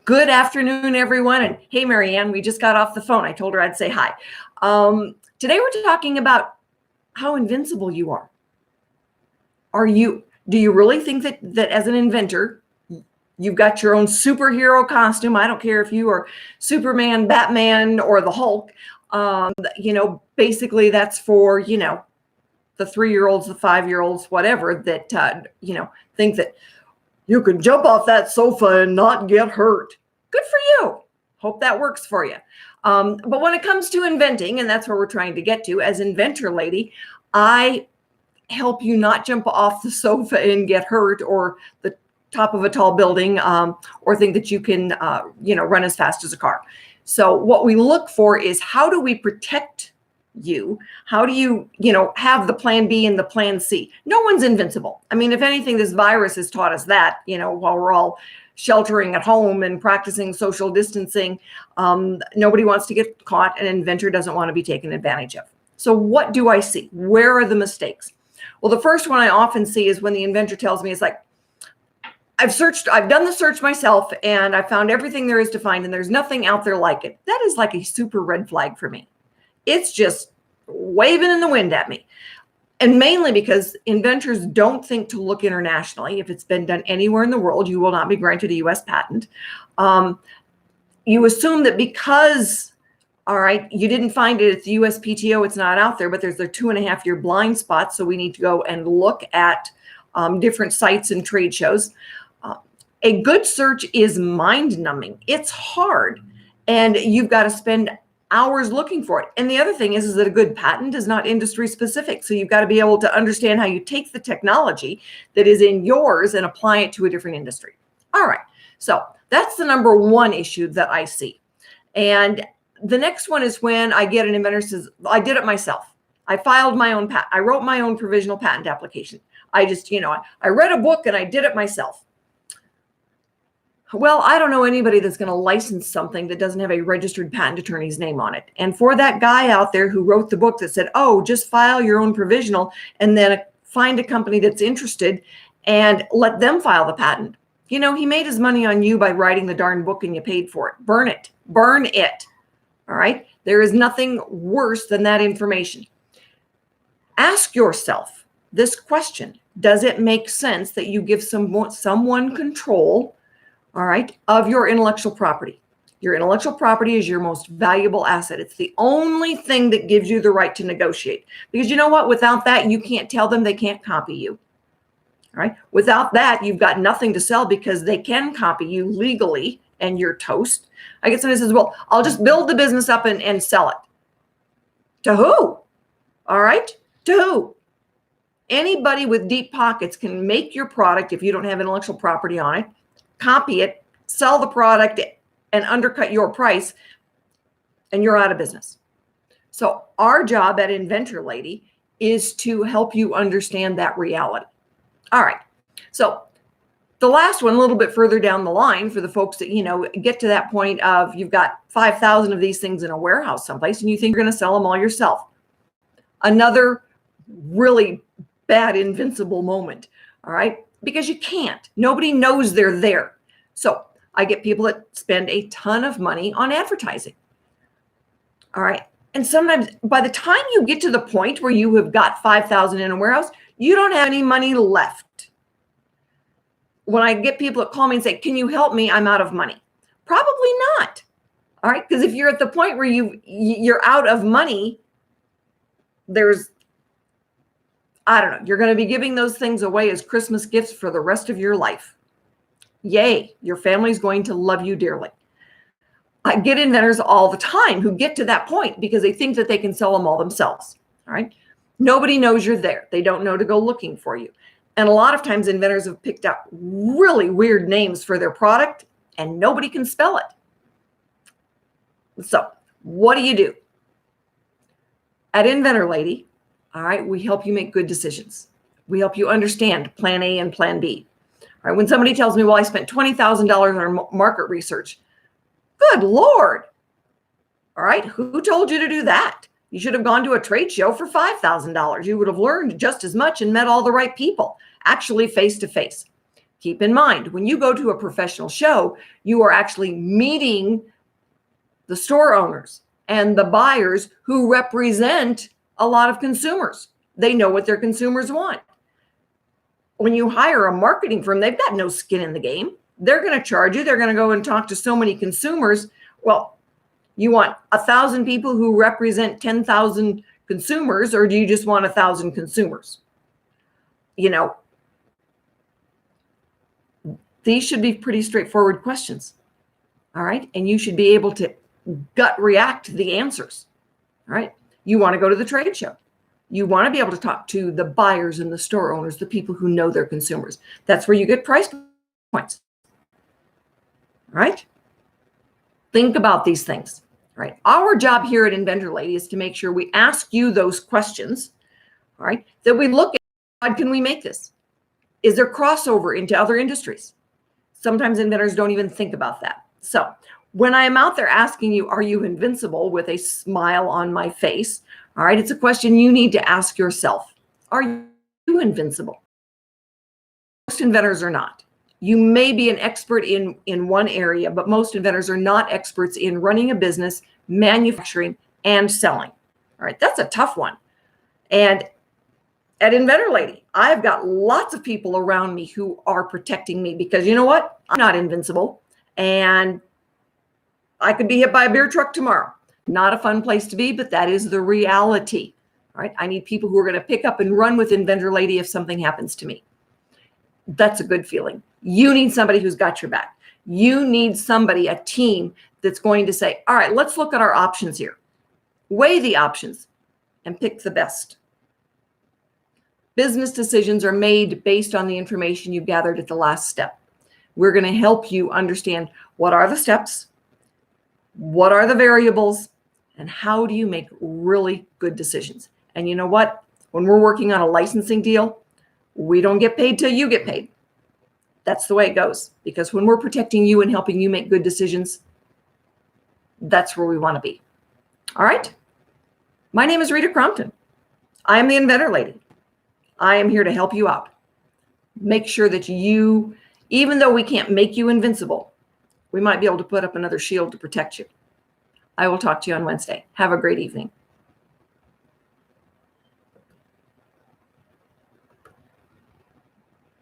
Good afternoon, everyone. And hey, Marianne, we just got off the phone. I told her I'd say hi. Today we're talking about how invincible you are. Do you really think that as an inventor, you've got your own superhero costume? I don't care if you are Superman, Batman, or the Hulk. Basically that's for, the 3-year-olds, the 5-year-olds, whatever, that, think that you can jump off that sofa and not get hurt. Good for you. Hope that works for you. But when it comes to inventing, and that's where we're trying to get to, as Inventor Lady, I help you not jump off the sofa and get hurt, or the top of a tall building, or think that you can, run as fast as a car. So what we look for is, how do we protect you? How do you, have the plan B and the plan C? No one's invincible. I mean, if anything, this virus has taught us that, while we're all sheltering at home and practicing social distancing, nobody wants to get caught. An inventor doesn't want to be taken advantage of. So what do I see? Where are the mistakes? Well, the first one I often see is when the inventor tells me, it's like, I've done the search myself, and I found everything there is to find, and there's nothing out there like it. That is like a super red flag for me. It's just waving in the wind at me. And mainly because inventors don't think to look internationally. If it's been done anywhere in the world, you will not be granted a US patent. You assume that because, all right, you didn't find it at the USPTO, it's not out there, but there's a 2.5-year blind spot. So we need to go and look at different sites and trade shows. A good search is mind-numbing. It's hard, and you've got to spend hours looking for it. And the other thing is that a good patent is not industry specific. So you've got to be able to understand how you take the technology that is in yours and apply it to a different industry. All right. So that's the number one issue that I see. And the next one is when I get an inventor says, I did it myself. I filed my own patent. I wrote my own provisional patent application. I just, I read a book and I did it myself. Well, I don't know anybody that's going to license something that doesn't have a registered patent attorney's name on it. And for that guy out there who wrote the book that said, oh, just file your own provisional and then find a company that's interested and let them file the patent. He made his money on you by writing the darn book, and you paid for it. Burn it. Burn it. All right. There is nothing worse than that information. Ask yourself this question. Does it make sense that you give someone control, all right, of your intellectual property? Your intellectual property is your most valuable asset. It's the only thing that gives you the right to negotiate. Because you know what? Without that, you can't tell them they can't copy you. All right. Without that, you've got nothing to sell, because they can copy you legally and you're toast. I get somebody says, well, I'll just build the business up and sell it. To who? All right. To who? Anybody with deep pockets can make your product if you don't have intellectual property on it, copy it, sell the product, and undercut your price, and you're out of business. So our job at Inventor Lady is to help you understand that reality. All right. So the last one, a little bit further down the line, for the folks that, get to that point of you've got 5,000 of these things in a warehouse someplace, and you think you're going to sell them all yourself. Another really bad invincible moment. All right. Because you can't. Nobody knows they're there. So I get people that spend a ton of money on advertising. All right. And sometimes by the time you get to the point where you have got 5,000 in a warehouse, you don't have any money left. When I get people that call me and say, can you help me? I'm out of money. Probably not. All right. Because if you're at the point where you're out of money, I don't know, you're going to be giving those things away as Christmas gifts for the rest of your life. Yay, your family's going to love you dearly. I get inventors all the time who get to that point because they think that they can sell them all themselves. All right. Nobody knows you're there. They don't know to go looking for you. And a lot of times inventors have picked out really weird names for their product, and nobody can spell it. So what do? At Inventor Lady, all right, we help you make good decisions. We help you understand plan A and plan B. All right, when somebody tells me, well, I spent $20,000 on market research. Good Lord. All right, who told you to do that? You should have gone to a trade show for $5,000. You would have learned just as much and met all the right people, actually face to face. Keep in mind, when you go to a professional show, you are actually meeting the store owners and the buyers who represent a lot of consumers. They know what their consumers want. When you hire a marketing firm, they've got no skin in the game. They're going to charge you. They're going to go and talk to so many consumers. Well, you want 1,000 people who represent 10,000 consumers, or do you just want 1,000 consumers? These should be pretty straightforward questions. All right. And you should be able to gut react to the answers. All right. You want to go to the trade show. You want to be able to talk to the buyers and the store owners, the people who know their consumers. That's where you get price points. All right. Think about these things. All right. Our job here at Inventor Lady is to make sure we ask you those questions. All right. That we look at, how can we make this? Is there crossover into other industries? Sometimes inventors don't even think about that. So when I am out there asking you, are you invincible, with a smile on my face? All right, it's a question you need to ask yourself. Are you invincible? Most inventors are not. You may be an expert in one area, but most inventors are not experts in running a business, manufacturing, and selling. All right, that's a tough one. And at Inventor Lady, I've got lots of people around me who are protecting me, because you know what? I'm not invincible. And I could be hit by a beer truck tomorrow. Not a fun place to be, but that is the reality. All right. I need people who are going to pick up and run with Inventor Lady if something happens to me. That's a good feeling. You need somebody who's got your back. You need somebody, a team that's going to say, all right, let's look at our options here. Weigh the options and pick the best. Business decisions are made based on the information you gathered at the last step. We're going to help you understand what are the steps, what are the variables, and how do you make really good decisions. And you know what? When we're working on a licensing deal, we don't get paid till you get paid. That's the way it goes. Because when we're protecting you and helping you make good decisions, that's where we want to be. All right? My name is Rita Crompton. I am the Inventor Lady. I am here to help you out. Make sure that you, even though we can't make you invincible, we might be able to put up another shield to protect you. I will talk to you on Wednesday. Have a great evening.